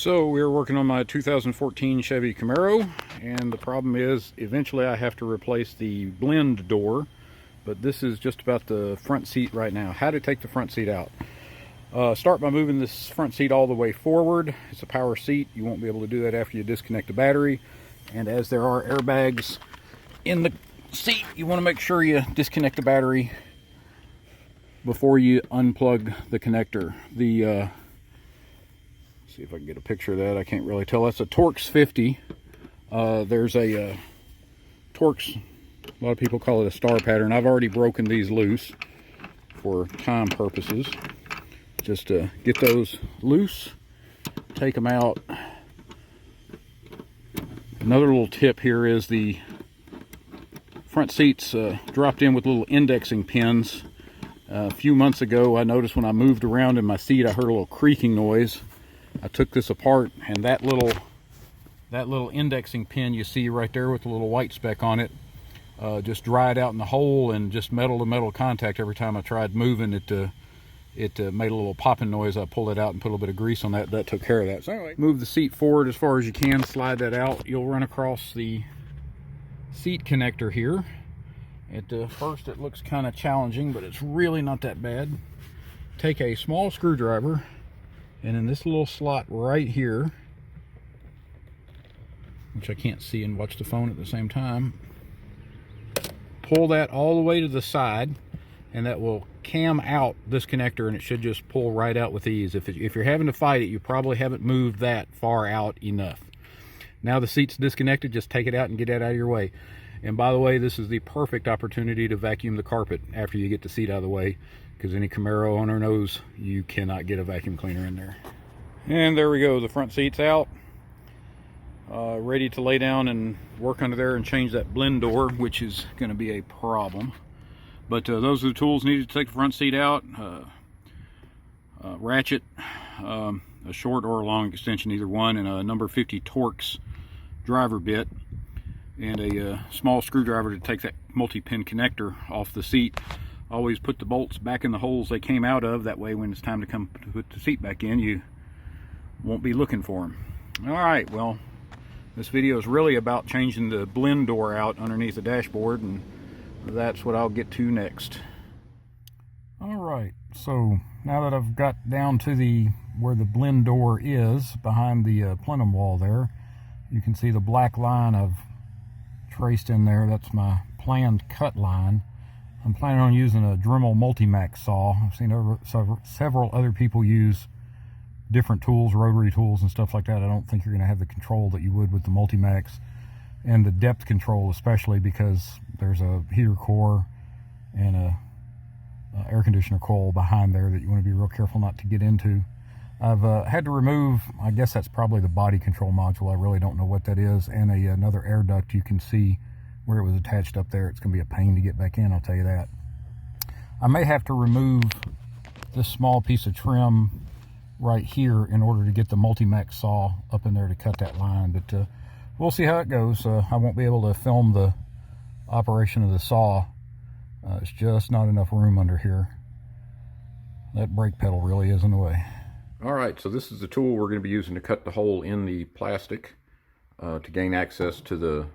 So we're working on my 2014 Chevy Camaro, and the problem is eventually I have to replace the blend door, but this is just about the front seat right now. How to take the front seat out. Start by moving this front seat all the way forward. It's a power seat. You won't be able to do that after you disconnect the battery, and as there are airbags in the seat, you want to make sure you disconnect the battery before you unplug the connector. See if I can get a picture of that. I can't really tell. That's a Torx 50. There's a Torx, a lot of people call it a star pattern. I've already broken these loose for time purposes. Just to get those loose, take them out. Another little tip here is the front seats dropped in with little indexing pins. A few months ago, I noticed when I moved around in my seat, I heard a little creaking noise. I took this apart, and that little indexing pin you see right there with the little white speck on it just dried out in the hole and just metal to metal contact. Every time I tried moving it, made a little popping noise. I pulled it out and put a little bit of grease on that. That took care of that. So anyway, move the seat forward as far as you can, slide that out. You'll run across the seat connector here. At first it looks kind of challenging, but it's really not that bad. Take a small screwdriver, and in this little slot right here, which I can't see and watch the phone at the same time, pull that all the way to the side, and that will cam out this connector, and it should just pull right out with ease. If you're having to fight it, you probably haven't moved that far out enough. Now the seat's disconnected, just take it out and get that out of your way. And by the way, this is the perfect opportunity to vacuum the carpet after you get the seat out of the way, because any Camaro owner knows you cannot get a vacuum cleaner in there. And there we go, the front seat's out. Ready to lay down and work under there and change that blend door, which is going to be a problem. But those are the tools needed to take the front seat out. Ratchet, a short or a long extension, either one, and a number 50 Torx driver bit, and a small screwdriver to take that multi-pin connector off the seat. Always put the bolts back in the holes they came out of. That way when it's time to come to put the seat back in, you won't be looking for them. Alright, well, this video is really about changing the blend door out underneath the dashboard, and that's what I'll get to next. Alright, so now that I've got down to where the blend door is, behind the plenum wall there, you can see the black line I've traced in there. That's my planned cut line. I'm planning on using a Dremel Multimax saw. I've seen several other people use different tools, rotary tools and stuff like that. I don't think you're going to have the control that you would with the Multimax, and the depth control especially, because there's a heater core and a air conditioner coil behind there that you want to be real careful not to get into. I've had to remove, I guess that's probably the body control module, I really don't know what that is, and another air duct. You can see where it was attached up there. It's going to be a pain to get back in, I'll tell you that. I may have to remove this small piece of trim right here in order to get the Multimax saw up in there to cut that line, but we'll see how it goes. I won't be able to film the operation of the saw. It's just not enough room under here. That brake pedal really is in the way. Alright, so this is the tool we're going to be using to cut the hole in the plastic to gain access to the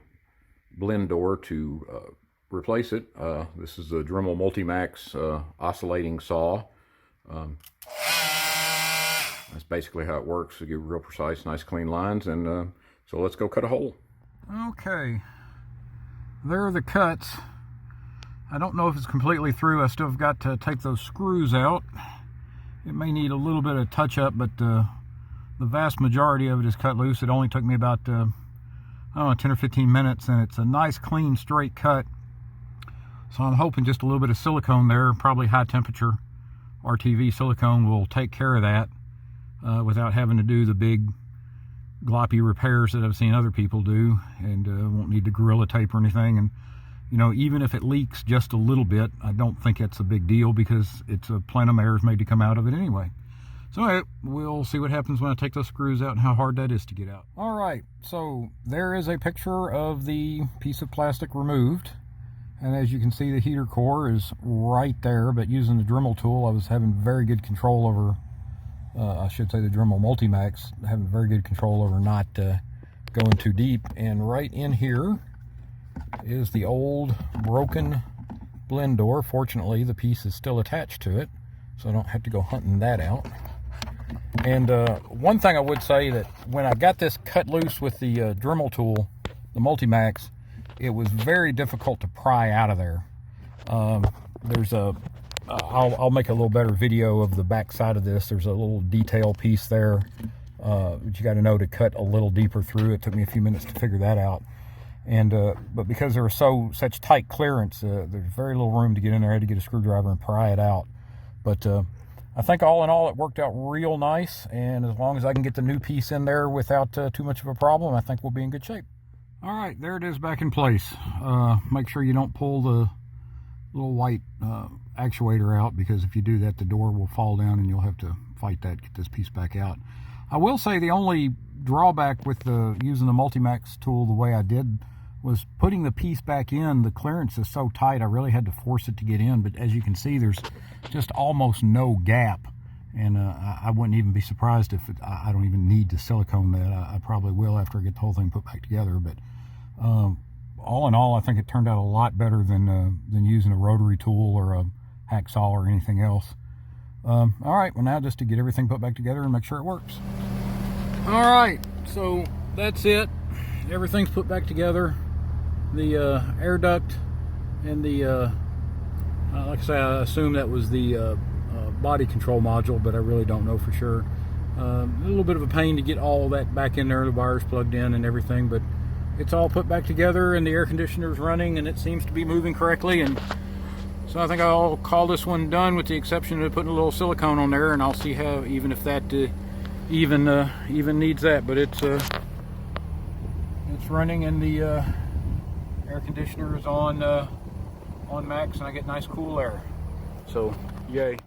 blend door to replace it. This is the Dremel Multimax oscillating saw. That's basically how it works, to give real precise, nice clean lines. And so let's go cut a hole. Okay, there are the cuts. I don't know if it's completely through. I still have got to take those screws out. It may need a little bit of touch up, but the vast majority of it is cut loose. It only took me about I don't know, 10 or 15 minutes, and it's a nice clean straight cut. So I'm hoping just a little bit of silicone there, probably high temperature RTV silicone, will take care of that without having to do the big gloppy repairs that I've seen other people do, and won't need to Gorilla Tape or anything. And you know, even if it leaks just a little bit, I don't think it's a big deal, because it's a plenum, air is made to come out of it anyway. So anyway, we'll see what happens when I take those screws out and how hard that is to get out. Alright, so there is a picture of the piece of plastic removed. And as you can see, the heater core is right there, but using the Dremel tool, I was having very good control over I should say the Dremel Multimax, having very good control over not going too deep. And right in here is the old broken blend door. Fortunately, the piece is still attached to it, so I don't have to go hunting that out. And one thing I would say, that when I got this cut loose with the Dremel tool, the Multimax, it was very difficult to pry out of there. There's a I'll make a little better video of the back side of this. There's a little detail piece there, but you got to know to cut a little deeper through. It took me a few minutes to figure that out. And but because there was such tight clearance, there's very little room to get in there. I had to get a screwdriver and pry it out. But I think all in all, it worked out real nice. And as long as I can get the new piece in there without too much of a problem, I think we'll be in good shape. All right, there it is back in place. Make sure you don't pull the little white actuator out, because if you do that, the door will fall down and you'll have to fight that, get this piece back out. I will say the only drawback with using the Multimax tool the way I did was putting the piece back in. The clearance is so tight, I really had to force it to get in. But as you can see, there's just almost no gap. And I wouldn't even be surprised if I don't even need to silicone that. I probably will after I get the whole thing put back together. But all in all, I think it turned out a lot better than using a rotary tool or a hacksaw or anything else. All right, well now just to get everything put back together and make sure it works. All right, so that's it. Everything's put back together. The air duct and the, like I say, I assume that was the body control module, but I really don't know for sure. A little bit of a pain to get all that back in there, the wires plugged in and everything, but it's all put back together and the air conditioner is running and it seems to be moving correctly. And so I think I'll call this one done, with the exception of putting a little silicone on there, and I'll see how, even if that even needs that. But it's running and the air conditioner is on max, and I get nice cool air. So yay.